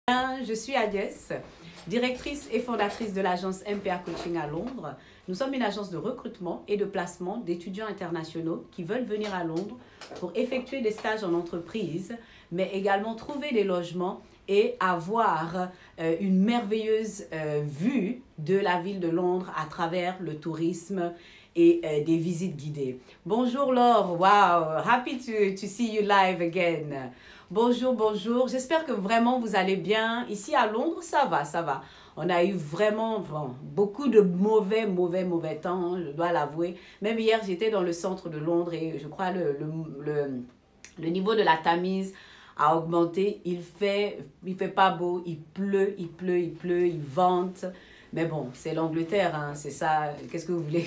Je suis Agnès, directrice et fondatrice de l'agence MPA Coaching à Londres. Nous sommes une agence de recrutement et de placement d'étudiants internationaux qui veulent venir à Londres pour effectuer des stages en entreprise, mais également trouver des logements et avoir une merveilleuse vue de la ville de Londres à travers le tourisme et des visites guidées. Bonjour Laure, wow, happy to see you live again. Bonjour, bonjour, j'espère que vraiment vous allez bien. Ici à Londres, ça va. On a eu vraiment beaucoup de mauvais temps, je dois l'avouer. Même hier, j'étais dans le centre de Londres et je crois le niveau de la Tamise a augmenté. Il fait pas beau, il pleut, il vente. Mais bon, c'est l'Angleterre, hein, c'est ça. Qu'est-ce que vous voulez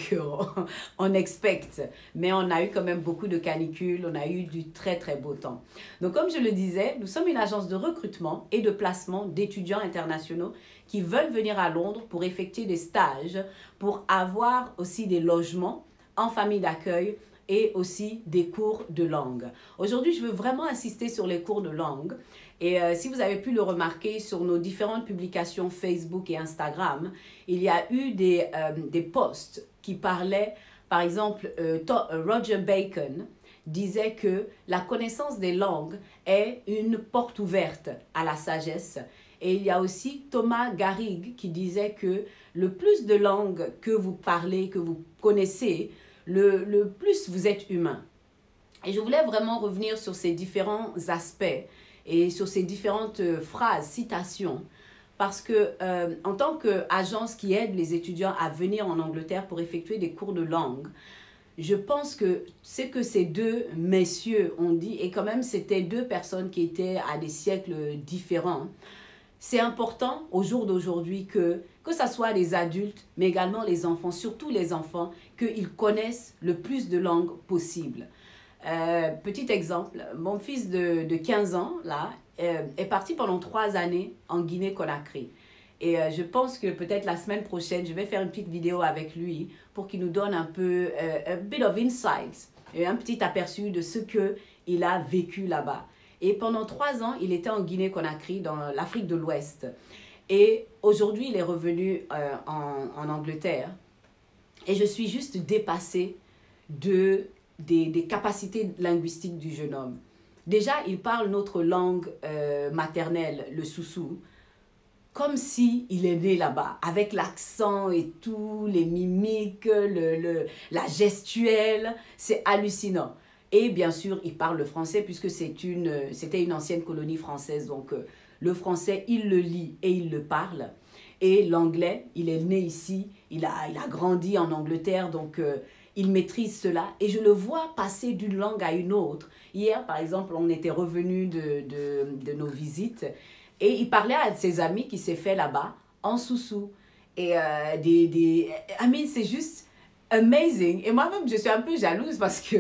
qu'on expecte? Mais on a eu quand même beaucoup de canicules, on a eu du très beau temps. Donc comme je le disais, nous sommes une agence de recrutement et de placement d'étudiants internationaux qui veulent venir à Londres pour effectuer des stages, pour avoir aussi des logements en famille d'accueil et aussi des cours de langue. Aujourd'hui, je veux vraiment insister sur les cours de langue. Et si vous avez pu le remarquer sur nos différentes publications Facebook et Instagram, il y a eu des posts qui parlaient, par exemple, Roger Bacon disait que la connaissance des langues est une porte ouverte à la sagesse. Et il y a aussi Thomas Garrigue qui disait que le plus de langues que vous parlez, que vous connaissez, le plus vous êtes humain. Et je voulais vraiment revenir sur ces différents aspects et sur ces différentes phrases, citations, parce que en tant qu'agence qui aide les étudiants à venir en Angleterre pour effectuer des cours de langue, je pense que ce que ces deux messieurs ont dit, et quand même c'était deux personnes qui étaient à des siècles différents, c'est important au jour d'aujourd'hui que ça soit les adultes, mais également les enfants, surtout les enfants, qu'ils connaissent le plus de langues possible. Petit exemple, mon fils de 15 ans là, est parti pendant 3 années en Guinée-Conakry. Et je pense que peut-être la semaine prochaine, je vais faire une petite vidéo avec lui pour qu'il nous donne un peu, a bit of insights, et un petit aperçu de ce qu'il a vécu là-bas. Et pendant 3 ans, il était en Guinée-Conakry, dans l'Afrique de l'Ouest. Et aujourd'hui, il est revenu en Angleterre. Et je suis juste dépassée des capacités linguistiques du jeune homme. Déjà, il parle notre langue maternelle, le soussou, comme s'il est né là-bas, avec l'accent et tout, les mimiques, la gestuelle, c'est hallucinant. Et bien sûr, il parle le français puisque c'était une ancienne colonie française. Donc, le français, il le lit et il le parle. Et l'anglais, il est né ici, il a grandi en Angleterre, donc il maîtrise cela. Et je le vois passer d'une langue à une autre. Hier, par exemple, on était revenus de nos visites et il parlait à ses amis qui s'est fait là-bas en soussou. Et c'est juste amazing. Et moi-même, je suis un peu jalouse parce que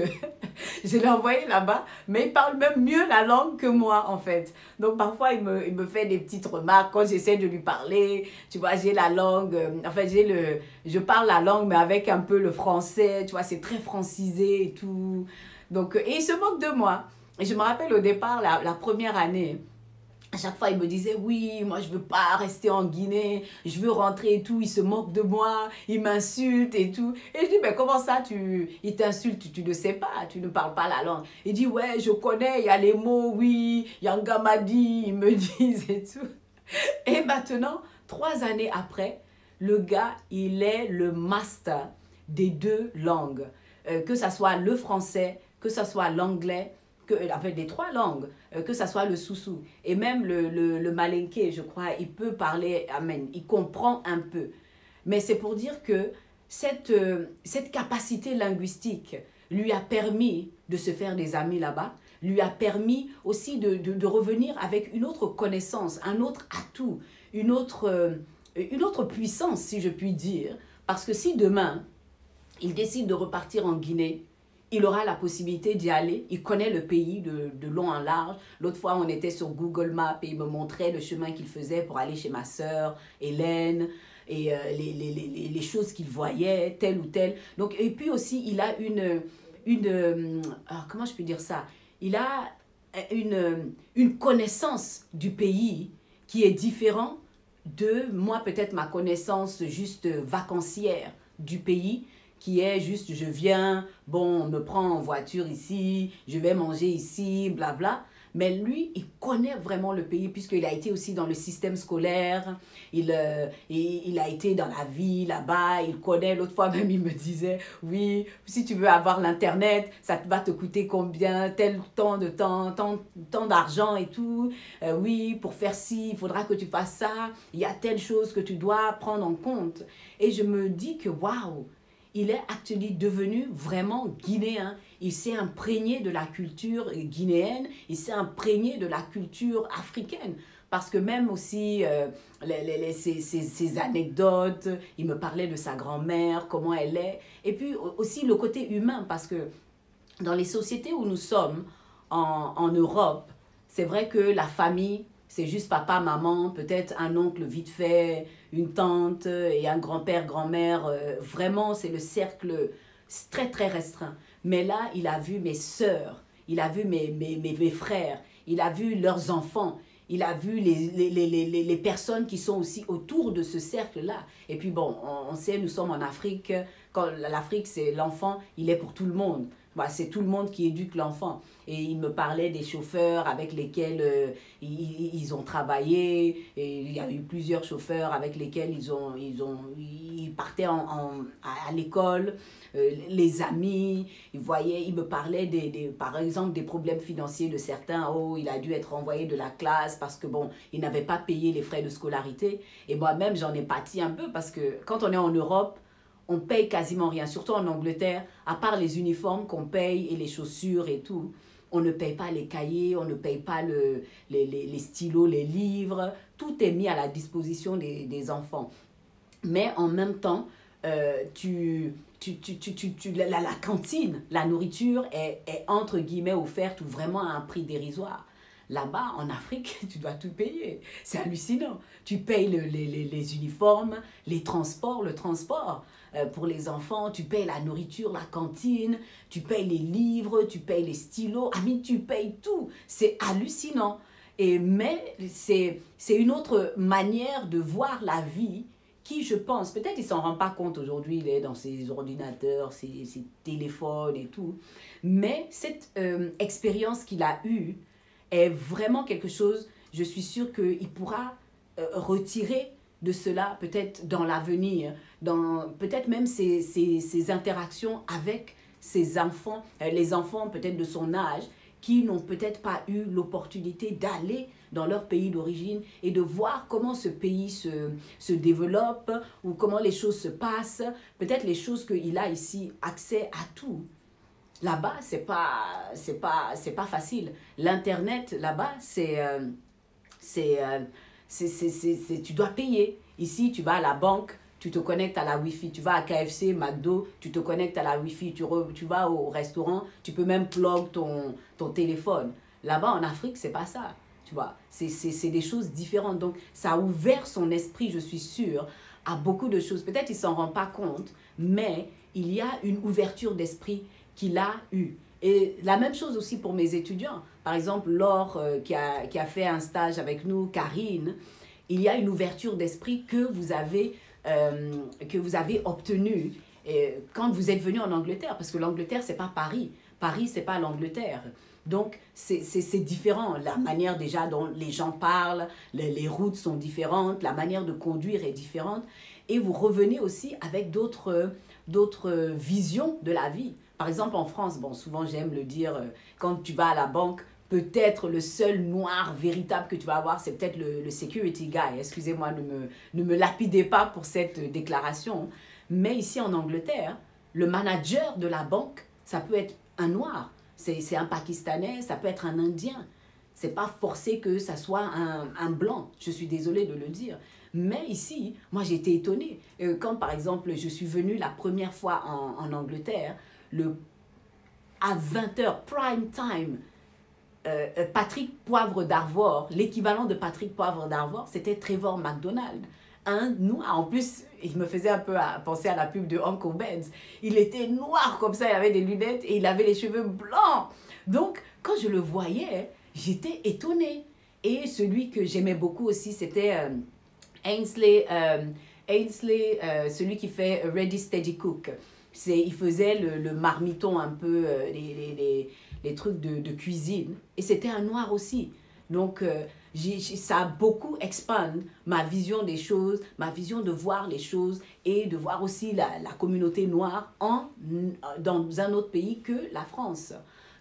je l'ai envoyé là-bas, mais il parle même mieux la langue que moi, en fait. Donc, parfois, il me fait des petites remarques quand j'essaie de lui parler. Tu vois, j'ai la langue, je parle la langue, mais avec un peu le français. Tu vois, c'est très francisé et tout. Donc, et il se moque de moi. Et je me rappelle au départ, la première année, à chaque fois, il me disait, oui, moi, je ne veux pas rester en Guinée, je veux rentrer et tout. Il se moque de moi, il m'insulte et tout. Et je dis, mais comment ça, il t'insulte, tu ne sais pas, tu ne parles pas la langue. Il dit, ouais, je connais, il y a les mots, oui, Yangamadi, ils me disent et tout. Et maintenant, 3 années après, le gars, il est le master des 2 langues. Que ça soit le français, que ça soit l'anglais, avec les 3 langues, que ça soit le soussou et même le malinké, je crois, il peut parler, amen, il comprend un peu. Mais c'est pour dire que cette capacité linguistique lui a permis de se faire des amis là-bas, lui a permis aussi de revenir avec une autre connaissance, un autre atout, une autre puissance, si je puis dire. Parce que si demain, il décide de repartir en Guinée, il aura la possibilité d'y aller. Il connaît le pays de long en large. L'autre fois, on était sur Google Maps et il me montrait le chemin qu'il faisait pour aller chez ma sœur, Hélène, et les choses qu'il voyait, telle ou telle. Donc, et puis aussi, il a comment je peux dire ça? Il a une connaissance du pays qui est différent de moi, peut-être ma connaissance juste vacancière du pays, qui est juste je viens, bon, on me prend en voiture ici, je vais manger ici, blabla. Mais lui, il connaît vraiment le pays puisqu'il a été aussi dans le système scolaire, il a été dans la vie là-bas, il connaît. L'autre fois même, il me disait, oui, si tu veux avoir l'Internet, ça va te coûter combien, tel temps de temps, tant d'argent et tout. Oui, pour faire ci, il faudra que tu fasses ça. Il y a telle chose que tu dois prendre en compte. Et je me dis que, waouh, il est actuellement devenu vraiment guinéen. Il s'est imprégné de la culture guinéenne, il s'est imprégné de la culture africaine. Parce que même aussi, ces anecdotes, il me parlait de sa grand-mère, comment elle est. Et puis aussi le côté humain, parce que dans les sociétés où nous sommes, en Europe, c'est vrai que la famille, c'est juste papa, maman, peut-être un oncle vite fait, une tante et un grand-père, grand-mère. Vraiment, c'est le cercle très, très restreint. Mais là, il a vu mes sœurs, il a vu mes frères, il a vu leurs enfants, il a vu les personnes qui sont aussi autour de ce cercle-là. Et puis bon, on sait, nous sommes en Afrique. Quand l'Afrique, c'est l'enfant, il est pour tout le monde. Bah, c'est tout le monde qui éduque l'enfant. Et il me parlait des chauffeurs avec lesquels ils ont travaillé. Et il y a eu plusieurs chauffeurs avec lesquels ils partaient à l'école, les amis. Il me parlait par exemple des problèmes financiers de certains. Oh, il a dû être renvoyé de la classe parce que bon, il n'avait pas payé les frais de scolarité. Et moi-même, j'en ai pâti un peu parce que quand on est en Europe, on paye quasiment rien, surtout en Angleterre, à part les uniformes qu'on paye et les chaussures et tout. On ne paye pas les cahiers, on ne paye pas les stylos, les livres. Tout est mis à la disposition des enfants. Mais en même temps, la cantine, la nourriture est entre guillemets offerte ou vraiment à un prix dérisoire. Là-bas, en Afrique, tu dois tout payer. C'est hallucinant. Tu payes les uniformes, les transports, le transport pour les enfants, tu payes la nourriture, la cantine, tu payes les livres, tu payes les stylos. Ah mais tu payes tout. C'est hallucinant. Mais c'est une autre manière de voir la vie qui, je pense, peut-être il ne s'en rend pas compte aujourd'hui, il est dans ses ordinateurs, ses téléphones et tout. Mais cette expérience qu'il a eue, est vraiment quelque chose, je suis sûre qu'il pourra retirer de cela peut-être dans l'avenir, dans peut-être même ses interactions avec ses enfants, les enfants peut-être de son âge, qui n'ont peut-être pas eu l'opportunité d'aller dans leur pays d'origine et de voir comment ce pays se développe ou comment les choses se passent, peut-être les choses qu'il a ici accès à tout. Là-bas, c'est pas facile. L'Internet, là-bas, tu dois payer. Ici, tu vas à la banque, tu te connectes à la Wi-Fi. Tu vas à KFC, McDo, tu te connectes à la Wi-Fi. Tu vas au restaurant, tu peux même plug ton téléphone. Là-bas, en Afrique, c'est pas ça. Tu vois, c'est des choses différentes. Donc, ça a ouvert son esprit, je suis sûre, à beaucoup de choses. Peut-être qu'il ne s'en rend pas compte, mais il y a une ouverture d'esprit qu'il a eu. Et la même chose aussi pour mes étudiants. Par exemple, Laure, qui a fait un stage avec nous, Karine, il y a une ouverture d'esprit que vous avez obtenue quand vous êtes venu en Angleterre. Parce que l'Angleterre, ce n'est pas Paris. Paris, ce n'est pas l'Angleterre. Donc, c'est différent. La manière déjà dont les gens parlent, les routes sont différentes, la manière de conduire est différente. Et vous revenez aussi avec d'autres visions de la vie. Par exemple, en France, bon, souvent j'aime le dire, quand tu vas à la banque, peut-être le seul noir véritable que tu vas avoir, c'est peut-être le security guy. Excusez-moi, ne me lapidez pas pour cette déclaration. Mais ici en Angleterre, le manager de la banque, ça peut être un noir. C'est un Pakistanais, ça peut être un Indien. C'est pas forcé que ça soit un blanc. Je suis désolée de le dire. Mais ici, moi j'ai été étonnée. Quand par exemple, je suis venue la première fois en Angleterre, à 20h, prime time, Patrick Poivre d'Arvor, l'équivalent de Patrick Poivre d'Arvor, c'était Trevor McDonald. Un noir, en plus, il me faisait un peu penser à la pub de Uncle Ben's. Il était noir comme ça, il avait des lunettes et il avait les cheveux blancs. Donc, quand je le voyais, j'étais étonnée. Et celui que j'aimais beaucoup aussi, c'était Ainsley, celui qui fait Ready Steady Cook. Il faisait le marmiton un peu, les trucs de cuisine. Et c'était un noir aussi. Donc, ça a beaucoup expand ma vision des choses, ma vision de voir les choses et de voir aussi la communauté noire dans un autre pays que la France.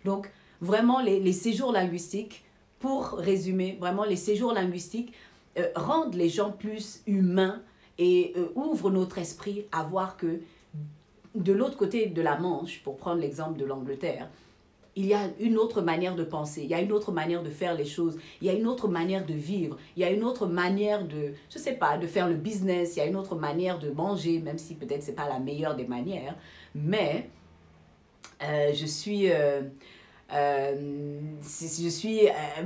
Donc, vraiment, les séjours linguistiques, pour résumer, vraiment, les séjours linguistiques rendent les gens plus humains et ouvrent notre esprit à voir que de l'autre côté de la Manche, pour prendre l'exemple de l'Angleterre, il y a une autre manière de penser, il y a une autre manière de faire les choses, il y a une autre manière de vivre, il y a une autre manière de, je sais pas, de faire le business, il y a une autre manière de manger, même si peut-être c'est pas la meilleure des manières, mais je suis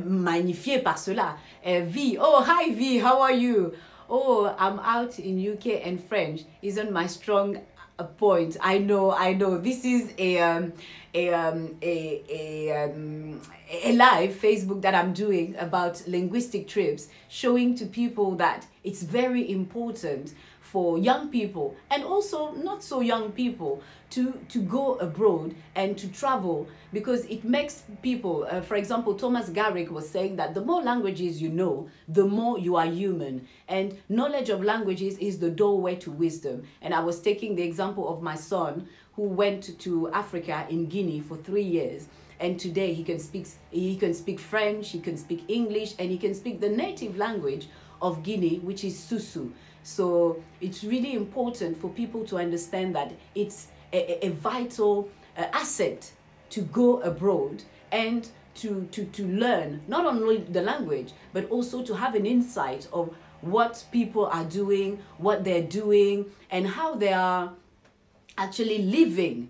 magnifiée par cela. V, oh hi V, how are you? Oh, I'm out in UK and French isn't my strong point. I know. This is a live Facebook that I'm doing about linguistic trips, showing to people that it's very important for young people and also not so young people to go abroad and to travel, because it makes people, for example, Thomas Garrick was saying that the more languages you know, the more you are human. And knowledge of languages is the doorway to wisdom. And I was taking the example of my son who went to Africa in Guinea for 3 years. And today he can speak French, he can speak English, and he can speak the native language of Guinea, which is Susu. So it's really important for people to understand that it's a vital asset to go abroad and to learn not only the language, but also to have an insight of what people are doing, what they're doing, and how they are actually living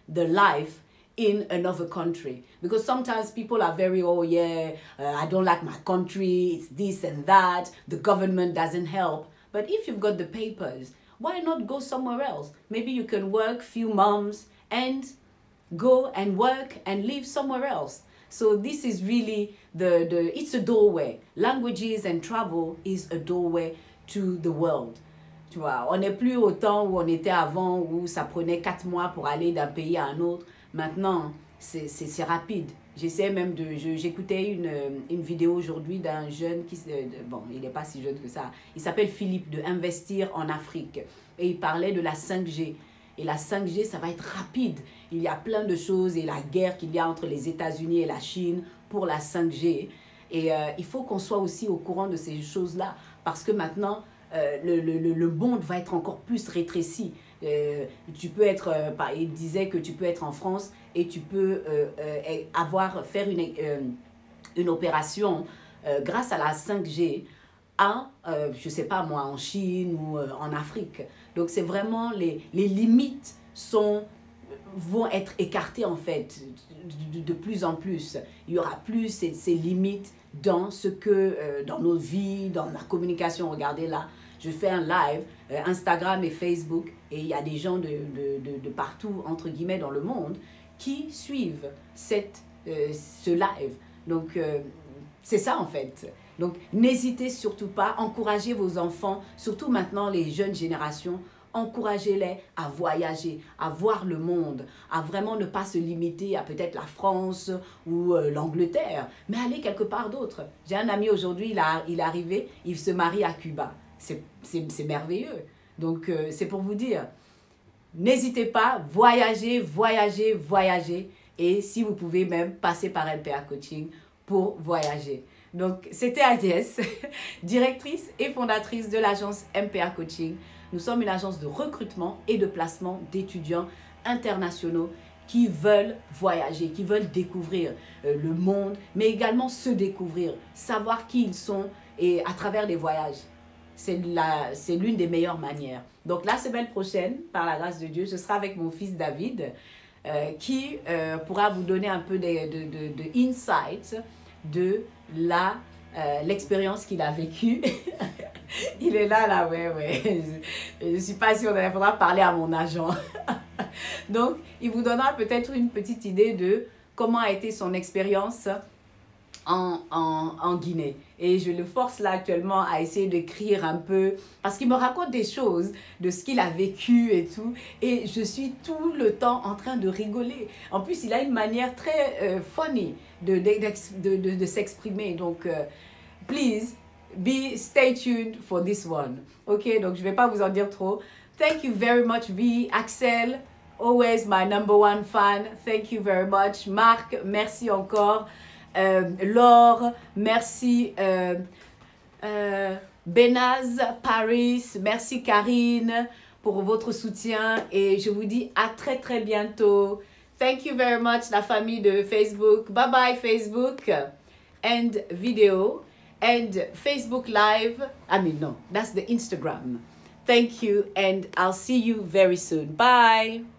the life in another country. Because sometimes people are very, I don't like my country, it's this and that, the government doesn't help. But if you've got the papers, why not go somewhere else? Maybe you can work few months and go and work and live somewhere else. So this is really it's a doorway. Languages and travel is a doorway to the world. Tu vois, on n'est plus au temps où on était avant, où ça prenait 4 mois pour aller d'un pays à un autre. Maintenant, c'est rapide. J'essaie même j'écoutais une vidéo aujourd'hui d'un jeune qui, bon, il n'est pas si jeune que ça. Il s'appelle Philippe, de Investir en Afrique. Et il parlait de la 5G. Et la 5G, ça va être rapide. Il y a plein de choses et la guerre qu'il y a entre les États-Unis et la Chine pour la 5G. Et il faut qu'on soit aussi au courant de ces choses-là. Parce que maintenant, le monde va être encore plus rétréci. Tu peux être, il disait que tu peux être en France et tu peux faire une opération grâce à la 5G je sais pas moi, en Chine ou en Afrique. Donc c'est vraiment les limites vont être écartées en fait de plus en plus. Il y aura plus ces limites dans dans nos vies, dans la communication. Regardez là, je fais un live, Instagram et Facebook, et il y a des gens de partout, entre guillemets, dans le monde, qui suivent ce live. Donc, c'est ça en fait. Donc, n'hésitez surtout pas, encouragez vos enfants, surtout maintenant les jeunes générations, encouragez-les à voyager, à voir le monde, à vraiment ne pas se limiter à peut-être la France ou l'Angleterre, mais aller quelque part d'autre. J'ai un ami aujourd'hui, il est arrivé, il se marie à Cuba. C'est merveilleux. Donc, c'est pour vous dire, n'hésitez pas, voyagez. Et si vous pouvez même passer par MPA Coaching pour voyager. Donc, c'était Agnès, directrice et fondatrice de l'agence MPA Coaching. Nous sommes une agence de recrutement et de placement d'étudiants internationaux qui veulent voyager, qui veulent découvrir le monde, mais également se découvrir, savoir qui ils sont et à travers les voyages. C'est l'une des meilleures manières. Donc, la semaine prochaine, par la grâce de Dieu, je serai avec mon fils David qui pourra vous donner un peu de insights de l'expérience qu'il a vécue. Il est là, ouais. Je ne suis pas sûre, il faudra parler à mon agent. Donc, il vous donnera peut-être une petite idée de comment a été son expérience en Guinée. Et je le force là actuellement à essayer d'écrire un peu parce qu'il me raconte des choses de ce qu'il a vécu et tout. Et je suis tout le temps en train de rigoler. En plus, il a une manière très funny de s'exprimer. Donc, please, stay tuned for this one. Ok, donc je vais pas vous en dire trop. Thank you very much, V. Axel, always my #1 fan. Thank you very much. Marc, merci encore. Laure, merci. Benaz, Paris, merci Karine pour votre soutien. Et je vous dis à très très bientôt. Thank you very much, la famille de Facebook. Bye bye Facebook and video and Facebook Live. I mean, no, that's the Instagram. Thank you and I'll see you very soon. Bye.